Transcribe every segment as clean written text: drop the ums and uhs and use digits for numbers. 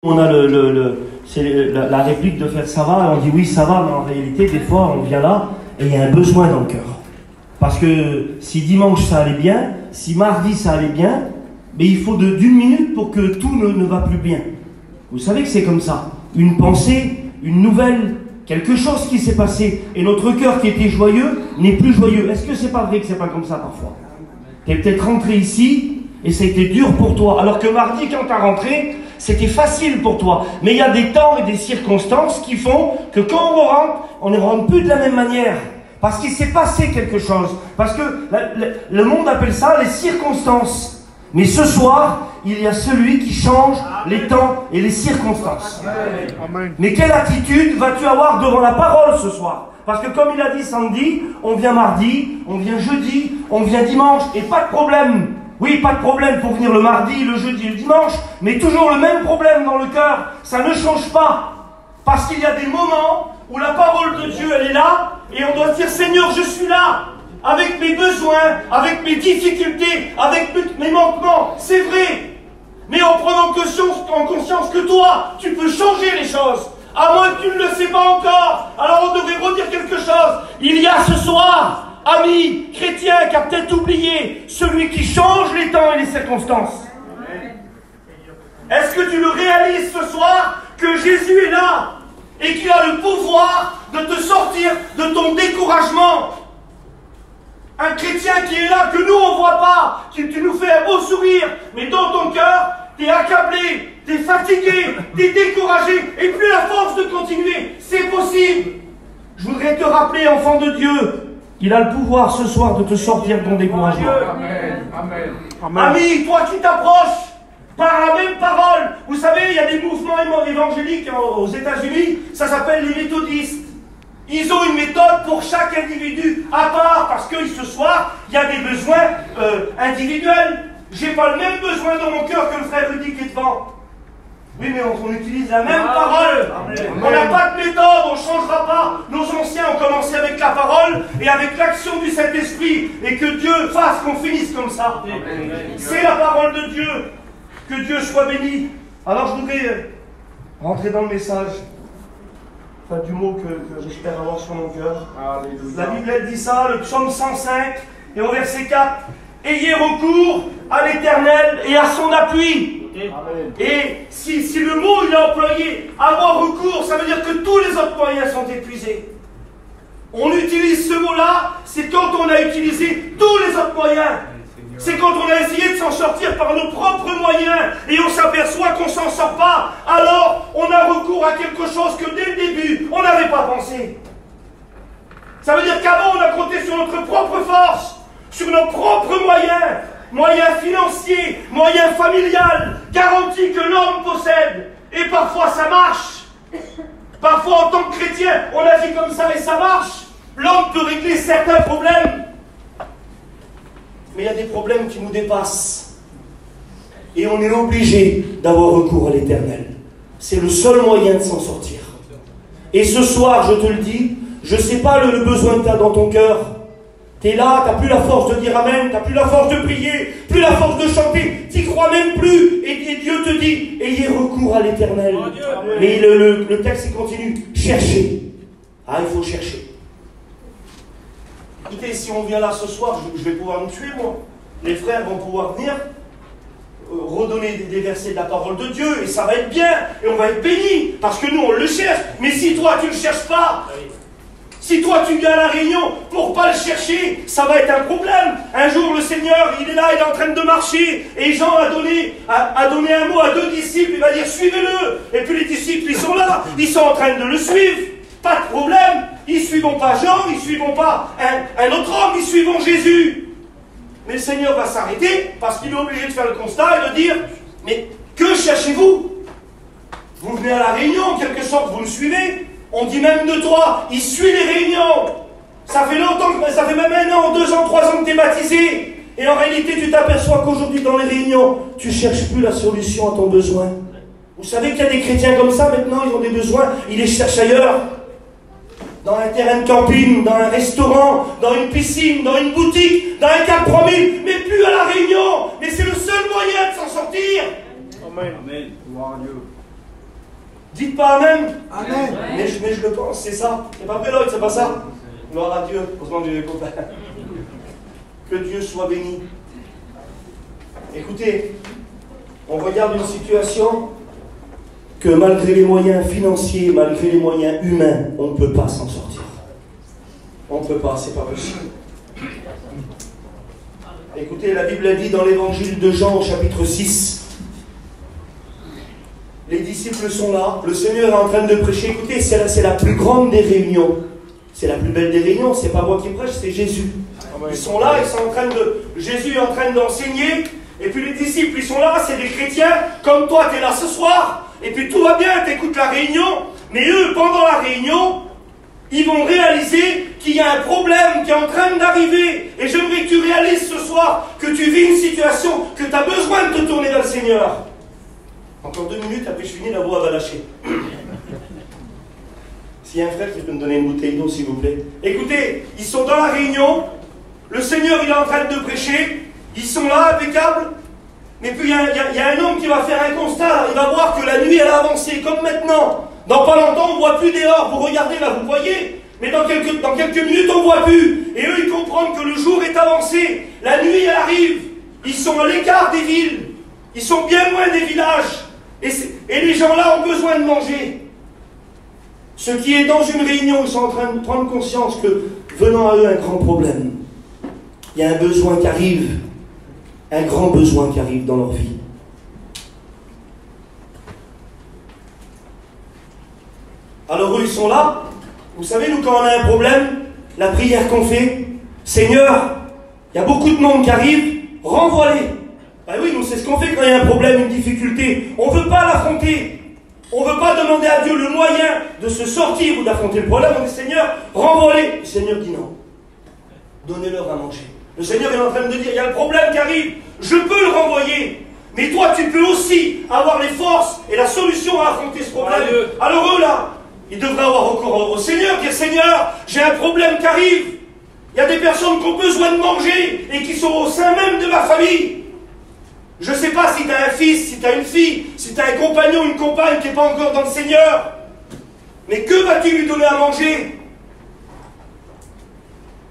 On a la réplique de faire ça va, et on dit oui ça va, mais en réalité des fois on vient là et il y a un besoin dans le cœur. Parce que si dimanche ça allait bien, si mardi ça allait bien, mais il faut d'une minute pour que tout ne va plus bien. Vous savez que c'est comme ça. Une pensée, une nouvelle, quelque chose qui s'est passé, et notre cœur qui était joyeux n'est plus joyeux. Est-ce que c'est pas vrai que c'est pas comme ça parfois? Tu es peut-être rentré ici et ça a été dur pour toi, alors que mardi quand tu as rentré, c'était facile pour toi. Mais il y a des temps et des circonstances qui font que quand on ne rentre plus de la même manière. Parce qu'il s'est passé quelque chose. Parce que le monde appelle ça les circonstances. Mais ce soir, il y a celui qui change les temps et les circonstances. Amen. Mais quelle attitude vas-tu avoir devant la parole ce soir? Parce que comme il a dit Sandy, on vient mardi, on vient jeudi, on vient dimanche, et pas de problème. Oui, pas de problème pour venir le mardi, le jeudi et le dimanche, mais toujours le même problème dans le cœur. Ça ne change pas. Parce qu'il y a des moments où la parole de Dieu, elle est là, et on doit dire, Seigneur, je suis là, avec mes besoins, avec mes difficultés, avec mes manquements. C'est vrai. Mais en prenant conscience que toi, tu peux changer les choses. À moins que tu ne le sais pas encore. Alors on devrait redire quelque chose. Il y a ce soir, ami chrétien qui a peut-être oublié, celui qui change les temps et les circonstances. Est-ce que tu le réalises ce soir que Jésus est là et qu'il a le pouvoir de te sortir de ton découragement? Un chrétien qui est là, que nous on ne voit pas, tu nous fais un beau sourire, mais dans ton cœur, tu es accablé, tu es fatigué, tu es découragé et plus la force de continuer. C'est possible. Je voudrais te rappeler, enfant de Dieu, il a le pouvoir ce soir de te sortir de ton découragement. Amen. Amen. Amen. Ami, toi qui t'approches par la même parole, vous savez, il y a des mouvements évangéliques aux États-Unis, ça s'appelle les méthodistes. Ils ont une méthode pour chaque individu à part, parce que ce soir, il y a des besoins individuels. J'ai pas le même besoin dans mon cœur que le frère Rudy qui est devant. Oui, mais on utilise la même parole. On n'a pas de méthode, on ne changera pas. Nos anciens ont commencé avec la parole et avec l'action du Saint-Esprit. Et que Dieu fasse qu'on finisse comme ça. C'est la parole de Dieu. Que Dieu soit béni. Alors je voudrais rentrer dans le message. Enfin, du mot que j'espère avoir sur mon cœur. La Bible elle dit ça, le psaume 105 et au verset 4. Ayez recours à l'Éternel et à son appui. Amen. Et si le mot il est employé, avoir recours, ça veut dire que tous les autres moyens sont épuisés. On utilise ce mot-là, c'est quand on a utilisé tous les autres moyens. C'est quand on a essayé de s'en sortir par nos propres moyens et on s'aperçoit qu'on ne s'en sort pas. Alors on a recours à quelque chose que dès le début, on n'avait pas pensé. Ça veut dire qu'avant on a compté sur notre propre force, sur nos propres moyens. Moyens financiers, moyens familiales, garanties que l'homme possède. Et parfois ça marche. Parfois en tant que chrétien, on agit comme ça et ça marche. L'homme peut régler certains problèmes. Mais il y a des problèmes qui nous dépassent. Et on est obligé d'avoir recours à l'Éternel. C'est le seul moyen de s'en sortir. Et ce soir, je te le dis, je ne sais pas le besoin que tu as dans ton cœur. Tu es là, tu n'as plus la force de dire Amen, tu n'as plus la force de prier, plus la force de chanter, tu n'y crois même plus. Et Dieu te dit, ayez recours à l'Éternel. Mais le texte il continue, cherchez. Ah, il faut chercher. Écoutez, si on vient là ce soir, je vais pouvoir me tuer, moi. Les frères vont pouvoir venir redonner des versets de la parole de Dieu, et ça va être bien, et on va être bénis, parce que nous on le cherche. Mais si toi tu ne le cherches pas, si toi tu viens à la réunion pour ne pas le chercher, ça va être un problème. Un jour le Seigneur, il est là, il est en train de marcher, et Jean a donné un mot à 2 disciples, il va dire suivez-le. Et puis les disciples, ils sont là, ils sont en train de le suivre. Pas de problème, ils ne suivront pas Jean, ils ne suivront pas un autre homme, ils suivront Jésus. Mais le Seigneur va s'arrêter, parce qu'il est obligé de faire le constat et de dire, mais que cherchez-vous? Vous venez à la réunion, en quelque sorte, vous le suivez. On dit même de toi, il suit les réunions. Ça fait longtemps, ça fait même 1 an, 2 ans, 3 ans que tu es baptisé. Et en réalité, tu t'aperçois qu'aujourd'hui, dans les réunions, tu ne cherches plus la solution à ton besoin. Vous savez qu'il y a des chrétiens comme ça, maintenant, ils ont des besoins, ils les cherchent ailleurs. Dans un terrain de camping, dans un restaurant, dans une piscine, dans une boutique, dans un 43000, mais plus à la réunion. Mais c'est le seul moyen de s'en sortir. Amen. Amen. Gloire à Dieu. Dites pas Amen. Amen. Mais je le pense, c'est ça. C'est pas vrai, Lloyd, c'est pas ça. Gloire à Dieu. Heureusement que j'ai des copains. Que Dieu soit béni. Écoutez, on regarde une situation que malgré les moyens financiers, malgré les moyens humains, on ne peut pas s'en sortir. On ne peut pas, c'est pas possible. Écoutez, la Bible a dit dans l'évangile de Jean au chapitre 6, les disciples sont là, le Seigneur est en train de prêcher. Écoutez, c'est la plus grande des réunions. C'est la plus belle des réunions, c'est pas moi qui prêche, c'est Jésus. Ils sont là, Jésus est en train d'enseigner, et puis les disciples, ils sont là, c'est des chrétiens, comme toi, tu es là ce soir, et puis tout va bien, tu écoutes la réunion, mais eux, pendant la réunion, ils vont réaliser qu'il y a un problème qui est en train d'arriver, et j'aimerais que tu réalises ce soir que tu vis une situation, que tu as besoin de te tourner vers le Seigneur. Encore 2 minutes, après je finis, la voix va lâcher. S'il y a un frère qui peut me donner une bouteille d'eau, s'il vous plaît. Écoutez, ils sont dans la réunion, le Seigneur il est en train de prêcher, ils sont là, impeccables, mais puis il y a un homme qui va faire un constat, il va voir que la nuit elle a avancé, comme maintenant. Dans pas longtemps, on ne voit plus dehors, vous regardez là, vous voyez, mais dans quelques minutes, on ne voit plus. Et eux, ils comprennent que le jour est avancé, la nuit elle arrive, ils sont à l'écart des villes, ils sont bien loin des villages, et les gens là ont besoin de manger. Ceux qui est dans une réunion, ils sont en train de prendre conscience que, venant à eux, un grand problème. Il y a un besoin qui arrive, un grand besoin qui arrive dans leur vie. Alors eux, ils sont là. Vous savez, nous, quand on a un problème, la prière qu'on fait, Seigneur, il y a beaucoup de monde qui arrive, renvoie-les. Ben oui, nous, c'est ce qu'on fait quand il y a un problème, une difficulté. On ne veut pas l'affronter. On ne veut pas demander à Dieu le moyen de se sortir ou d'affronter le problème. On dit, Seigneur, renvoie-les. Le Seigneur dit non. Donnez-leur à manger. Le Seigneur est en train de dire, il y a le problème qui arrive. Je peux le renvoyer. Mais toi, tu peux aussi avoir les forces et la solution à affronter ce problème. Alors eux, là, ils devraient avoir recours au Seigneur, dire, Seigneur, j'ai un problème qui arrive. Il y a des personnes qui ont besoin de manger et qui sont au sein même de ma famille. Je ne sais pas si tu as un fils, si tu as une fille, si tu as un compagnon, une compagne qui n'est pas encore dans le Seigneur. Mais que vas-tu lui donner à manger?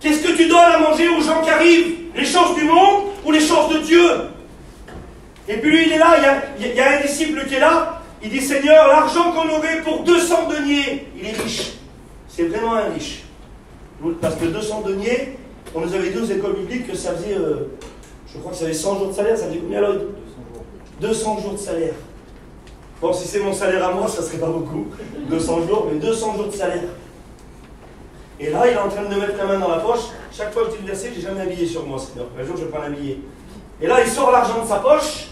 Qu'est-ce que tu donnes à manger aux gens qui arrivent? Les choses du monde ou les choses de Dieu? Et puis lui, il est là, il y a un disciple qui est là, il dit, Seigneur, l'argent qu'on aurait pour 200 deniers, il est riche. C'est vraiment un riche. Parce que 200 deniers, on nous avait dit aux écoles bibliques que ça faisait... je crois que ça avait 100 jours de salaire, ça fait combien, Lloyd? 200 jours de salaire. Bon, si c'est mon salaire à moi, ça ne serait pas beaucoup. 200 jours, mais 200 jours de salaire. Et là, il est en train de mettre la main dans la poche. Chaque fois que je dis le verset, j'ai jamais un billet sur moi, Seigneur. Un jour, je prends un billet. Et là, il sort l'argent de sa poche,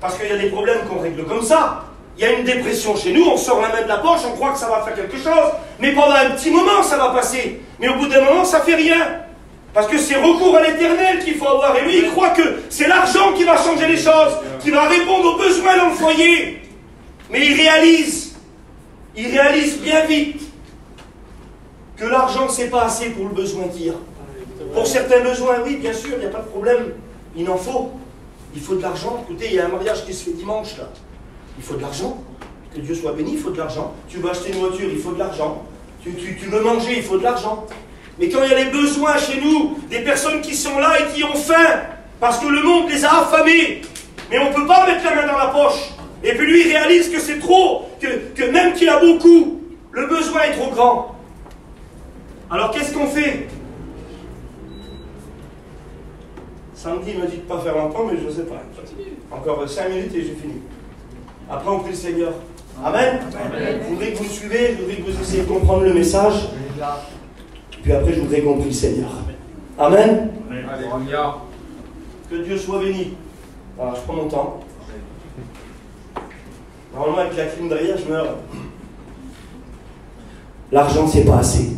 parce qu'il y a des problèmes qu'on règle comme ça. Il y a une dépression chez nous, on sort la main de la poche, on croit que ça va faire quelque chose. Mais pendant un petit moment, ça va passer. Mais au bout d'un moment, ça ne fait rien. Parce que c'est recours à l'éternel qu'il faut avoir. Et lui, il croit que c'est l'argent qui va changer les choses, qui va répondre aux besoins dans le foyer. Mais il réalise bien vite que l'argent, c'est pas assez pour le besoin qu'il y a. Pour certains besoins, oui, bien sûr, il n'y a pas de problème. Il en faut. Il faut de l'argent. Écoutez, il y a un mariage qui se fait dimanche, là. Il faut de l'argent. Que Dieu soit béni, il faut de l'argent. Tu veux acheter une voiture, il faut de l'argent. Tu veux manger, il faut de l'argent. Mais quand il y a les besoins chez nous, des personnes qui sont là et qui ont faim, parce que le monde les a affamés, mais on ne peut pas mettre la main dans la poche. Et puis lui, il réalise que c'est trop, que même qu'il a beaucoup, le besoin est trop grand. Alors qu'est-ce qu'on fait? Samedi, il me dit de ne pas faire longtemps, mais je ne sais pas. Encore 5 minutes et j'ai fini. Après, on prie le Seigneur. Amen. Amen. Je voudrais que vous suivez, je voudrais que vous essayez de comprendre le message. Puis après, je voudrais qu'on prie le Seigneur. Amen. Alléluia. Que Dieu soit béni. Voilà, je prends mon temps. Normalement, avec la clim derrière, je meurs. L'argent, c'est pas assez.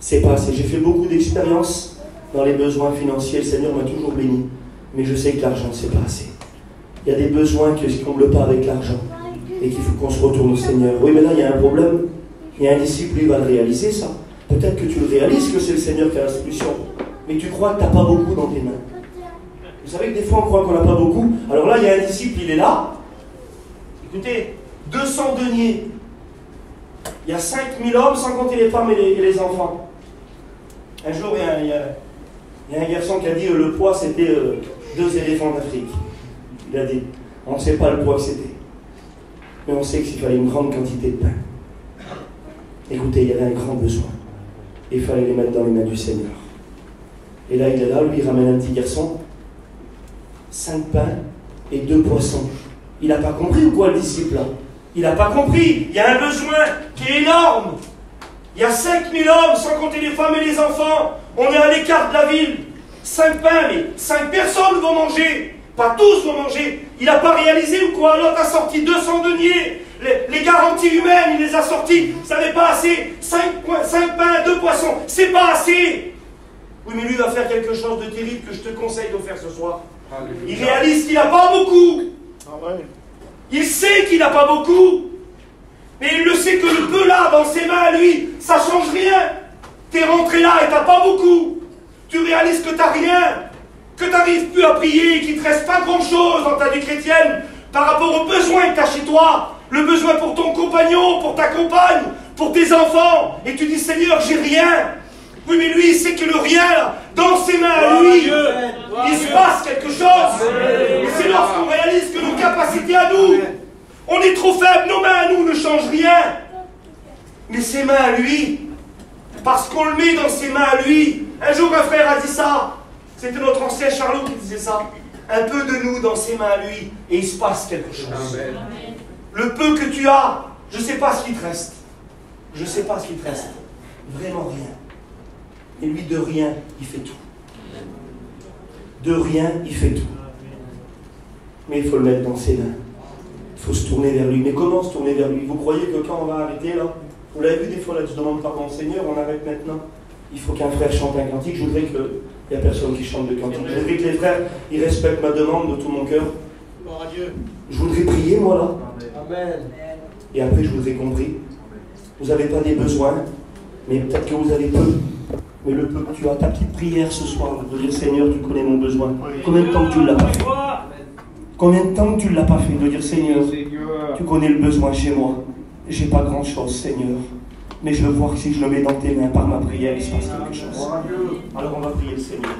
C'est pas assez. J'ai fait beaucoup d'expériences dans les besoins financiers. Le Seigneur m'a toujours béni. Mais je sais que l'argent, c'est pas assez. Il y a des besoins qui ne se comblent pas avec l'argent. Et qu'il faut qu'on se retourne au Seigneur. Oui, mais là, il y a un problème. Il y a un disciple, il va le réaliser, ça. Peut-être que tu le réalises que c'est le Seigneur qui a la solution. Mais tu crois que tu n'as pas beaucoup dans tes mains. Vous savez que des fois, on croit qu'on n'a pas beaucoup. Alors là, il y a un disciple, il est là. Écoutez, 200 deniers. Il y a 5000 hommes, sans compter les femmes et les enfants. Un jour, il y a un garçon qui a dit le poids, c'était 2 éléphants d'Afrique. Il a dit, on ne sait pas le poids que c'était. Mais on sait qu'il fallait une grande quantité de pain. Écoutez, il y avait un grand besoin. Il fallait les mettre dans les mains du Seigneur. Et là, il est là, lui, il ramène un petit garçon. 5 pains et 2 poissons. Il n'a pas compris ou quoi, le disciple là? Il n'a pas compris. Il y a un besoin qui est énorme. Il y a 5000 hommes, sans compter les femmes et les enfants. On est à l'écart de la ville. 5 pains, mais 5 personnes vont manger. Pas tous vont manger. Il n'a pas réalisé ou quoi? L'autre a sorti 200 deniers. Les garanties humaines, il les a sorties. Ça n'est pas assez. 5 pains, 2 poissons. C'est pas assez. Oui, mais lui va faire quelque chose de terrible que je te conseille de faire ce soir. Il réalise qu'il n'a pas beaucoup. Il sait qu'il n'a pas beaucoup. Mais il le sait que le peu là, dans ses mains à lui, ça ne change rien. Tu es rentré là et tu n'as pas beaucoup. Tu réalises que tu n'as rien. Que tu n'arrives plus à prier, qu'il ne te reste pas grand-chose dans ta vie chrétienne par rapport aux besoins que tu as chez toi. Le besoin pour ton compagnon, pour ta compagne, pour tes enfants. Et tu dis, Seigneur, j'ai rien. Oui, mais lui, il sait que le rien, là, dans ses mains à lui, il se passe quelque chose. Et c'est lorsqu'on réalise que nos capacités à nous, on est trop faibles, nos mains à nous ne changent rien. Mais ses mains à lui, parce qu'on le met dans ses mains à lui. Un jour, un frère a dit ça. C'était notre ancien Charlot qui disait ça. Un peu de nous dans ses mains à lui, et il se passe quelque chose. Amen. Le peu que tu as, je ne sais pas ce qu'il te reste. Je ne sais pas ce qu'il te reste. Vraiment rien. Et lui, de rien, il fait tout. De rien, il fait tout. Mais il faut le mettre dans ses mains. Il faut se tourner vers lui. Mais comment se tourner vers lui? Vous croyez que quand on va arrêter là, vous l'avez vu des fois, là, tu demandes pardon au Seigneur, on arrête maintenant. Il faut qu'un frère chante un cantique. Je voudrais qu'il n'y a personne qui chante de cantique. Je voudrais que les frères, ils respectent ma demande de tout mon cœur. Je voudrais prier, moi, là. Amen. Et après, je voudrais qu'on prie. Vous n'avez pas des besoins, mais peut-être que vous avez peu. Mais le peu que tu as, ta petite prière ce soir, de dire Seigneur, tu connais mon besoin. Combien de temps que tu ne l'as pas fait? Combien de temps que tu ne l'as pas fait? De dire Seigneur, tu connais le besoin chez moi. J'ai pas grand-chose, Seigneur. Mais je veux voir que si je le mets dans tes mains par ma prière, il se passe quelque chose. Alors on va prier le Seigneur.